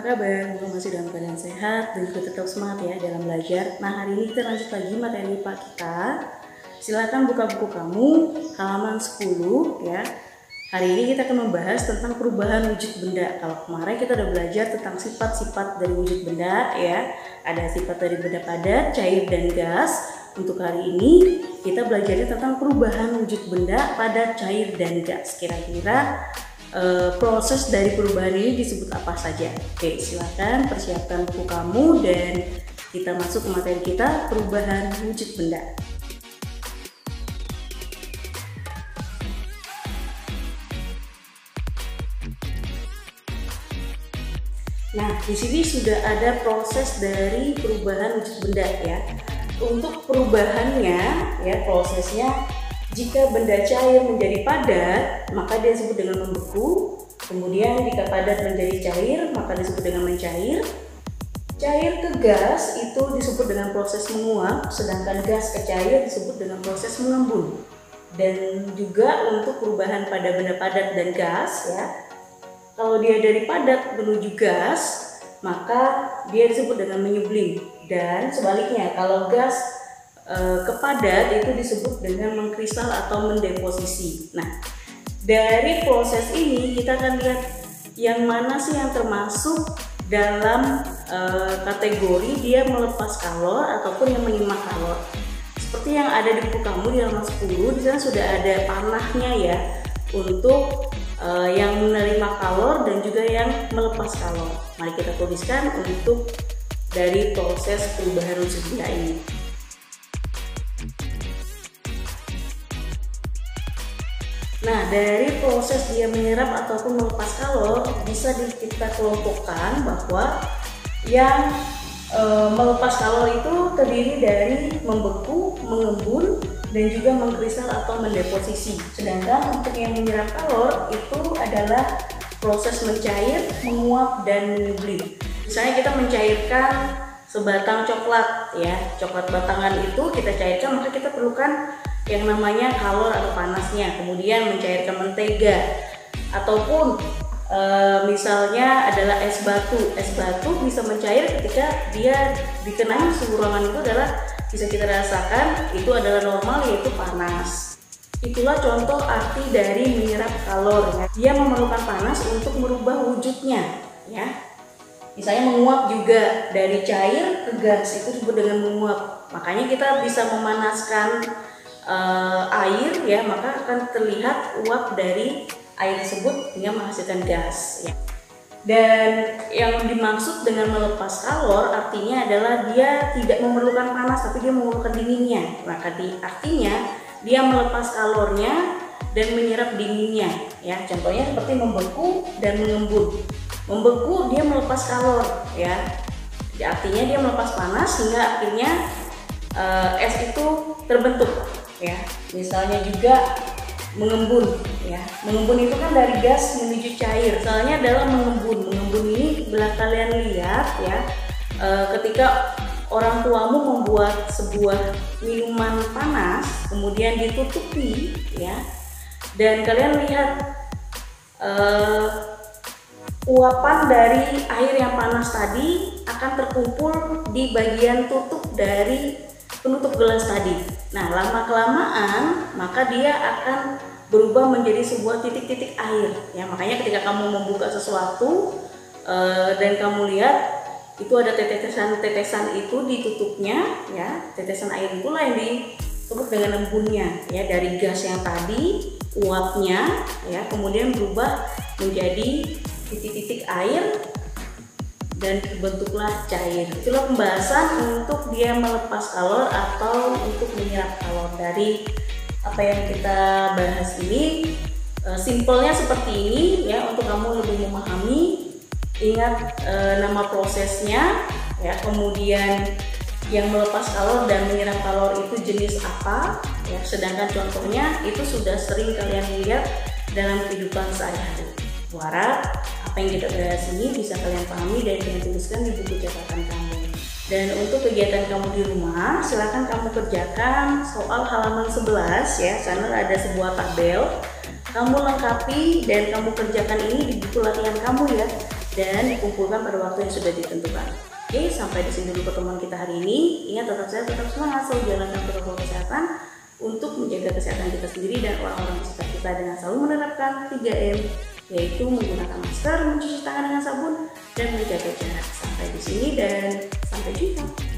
kabar? Semoga masih dalam keadaan sehat dan juga tetap semangat ya dalam belajar. Nah, hari ini kita lanjut lagi materi IPA kita. Silakan buka buku kamu halaman 10 ya. Hari ini kita akan membahas tentang perubahan wujud benda. Kalau kemarin kita udah belajar tentang sifat-sifat dari wujud benda ya. Ada sifat dari benda padat, cair, dan gas. Untuk hari ini kita belajarnya tentang perubahan wujud benda padat, cair, dan gas. Kira-kira proses dari perubahan ini disebut apa saja? Oke, silakan persiapkan buku kamu dan kita masuk ke materi kita, perubahan wujud benda. Nah, di sini sudah ada proses dari perubahan wujud benda ya. Untuk perubahannya ya, prosesnya, jika benda cair menjadi padat, maka dia disebut dengan membeku. Kemudian jika padat menjadi cair, maka disebut dengan mencair. Cair ke gas itu disebut dengan proses menguap, sedangkan gas ke cair disebut dengan proses mengembun. Dan juga untuk perubahan pada benda padat dan gas ya, kalau dia dari padat menuju gas, maka dia disebut dengan menyublim. Dan sebaliknya, kalau gas ke padat itu disebut dengan mengkristal atau mendeposisi. Nah, dari proses ini kita akan lihat yang mana sih yang termasuk dalam kategori dia melepas kalor ataupun yang menyimpan kalor. Seperti yang ada di buku kamu di halaman 10, di sana sudah ada panahnya ya untuk yang menerima kalor dan juga yang melepas kalor. Mari kita tuliskan untuk dari proses perubahan wujud benda ini. Nah, dari proses dia menyerap ataupun melepas kalor bisa kita kelompokkan bahwa yang melepas kalor itu terdiri dari membeku, mengembun, dan juga mengkristal atau mendeposisi. Sedangkan untuk yang menyerap kalor itu adalah proses mencair, menguap, dan menyublim. Misalnya kita mencairkan sebatang coklat ya, coklat batangan itu kita cairkan, maka kita perlukan yang namanya kalor atau panasnya. Kemudian mencairkan mentega ataupun misalnya adalah es batu bisa mencair ketika dia dikenai suhu ruangan, itu adalah bisa kita rasakan itu adalah normal, yaitu panas. Itulah contoh arti dari menyerap kalor ya. Dia memerlukan panas untuk merubah wujudnya ya. Misalnya menguap juga dari cair ke gas itu disebut dengan menguap. Makanya kita bisa memanaskan air ya, maka akan terlihat uap dari air tersebut hingga menghasilkan gas ya. Dan yang dimaksud dengan melepas kalor artinya adalah dia tidak memerlukan panas tapi dia memerlukan dinginnya. Maka artinya dia melepas kalornya dan menyerap dinginnya ya. Contohnya seperti membeku dan mengembun. Membeku dia melepas kalor ya. Artinya dia melepas panas hingga akhirnya es itu terbentuk ya. Misalnya juga mengembun ya. Mengembun itu kan dari gas menuju cair. Soalnya adalah mengembun. Mengembun ini bila kalian lihat ya, ketika orang tuamu membuat sebuah minuman panas kemudian ditutupi ya, dan kalian lihat uapan dari air yang panas tadi akan terkumpul di bagian tutup dari penutup gelas tadi. Nah, lama-kelamaan maka dia akan berubah menjadi sebuah titik-titik air ya. Makanya ketika kamu membuka sesuatu dan kamu lihat itu ada tetesan-tetesan itu di tutupnya ya, tetesan air itulah yang disebut dengan embunnya ya. Dari gas yang tadi uapnya ya kemudian berubah menjadi titik-titik air dan terbentuklah cair. Itulah pembahasan untuk dia melepas kalor atau untuk menyerap kalor. Dari apa yang kita bahas ini simpelnya seperti ini ya, untuk kamu lebih memahami. Ingat nama prosesnya ya, kemudian yang melepas kalor dan menyerap kalor itu jenis apa ya, sedangkan contohnya itu sudah sering kalian lihat dalam kehidupan sehari-hari. Harap apa yang kita bahas ini bisa kalian pahami dan kalian tuliskan di buku catatan kamu. Dan untuk kegiatan kamu di rumah, silakan kamu kerjakan soal halaman 11 ya. Sana ada sebuah tabel. Kamu lengkapi dan kamu kerjakan ini di buku latihan kamu ya. dan dikumpulkan pada waktu yang sudah ditentukan. Oke, sampai di sini dulu pertemuan kita hari ini. Ingat, tetap sehat, tetap semangat, selalu jalankan protokol kesehatan untuk menjaga kesehatan kita sendiri dan orang-orang di sekitar kita dengan selalu menerapkan 3M, yaitu menggunakan masker, mencuci tangan dengan sabun, dan menjaga jarak. Sampai di sini dan sampai jumpa.